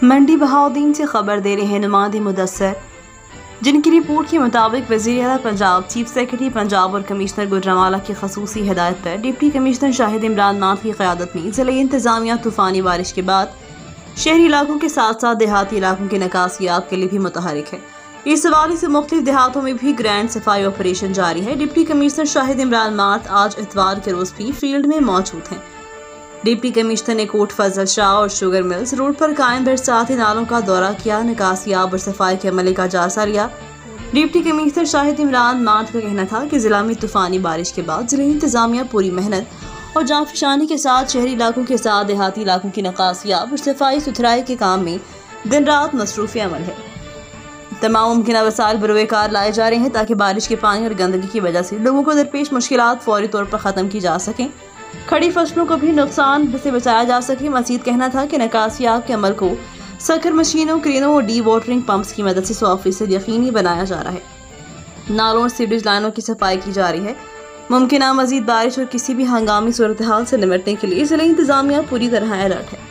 मंडी बहाउद्दीन से खबर दे रहे हैं नुमाइंदे मुदस्सर, जिनकी रिपोर्ट के मुताबिक वज़ीर आला पंजाब, चीफ सेक्रेटरी पंजाब और कमिश्नर गुजरांवाला की खसूसी हिदायत पर डिप्टी कमिश्नर शाहिद इमरान नाथ की क़यादत में ज़िले इंतज़ामिया तूफ़ानी बारिश के बाद शहरी इलाकों के साथ साथ देहाती इलाकों के निकासियात के लिए भी मुतहरिक है। इस हवाले से मुख्तलिफ देहातों में भी ग्रैंड सफाई ऑपरेशन जारी है। डिप्टी कमिश्नर शाहिद इमरान नाथ आज इतवार के रोज़ भी फील्ड में मौजूद हैं। डिप्टी कमिश्नर ने कोट फजल शाह और शुगर मिल्स रोड पर कायम बरसाती नालों का दौरा किया, निकासियाब और सफाई के अमले का जायजा लिया। डिप्टी कमिश्नर शाहिद इमरान नाथ का कहना था कि जिला में तूफानी बारिश के बाद जिले इंतजामिया पूरी मेहनत और जांफशानी के साथ शहरी इलाकों के साथ देहाती इलाकों की निकासियाब और सफाई सुथराई के काम में दिन रात मसरूफ़ अमल है। तमाम मुमकिन वसाइल बरोकार लाए जा रहे हैं ताकि बारिश के पानी और गंदगी की वजह से लोगों को दरपेश मुश्किलात फौरी तौर पर ख़त्म की जा सकें, खड़ी फसलों को भी नुकसान से बचाया जा सके। मजीद कहना था कि निकासियाब के अमल को सकर मशीनों, क्रेनों और डी वाटरिंग पंप्स की मदद से 100% यकीनी बनाया जा रहा है। नालों और सीवरेज लाइनों की सफाई की जा रही है। मुमकिन मजीद बारिश और किसी भी हंगामी सूरत हाल से निपटने के लिए जिले इंतजामिया पूरी तरह अलर्ट है।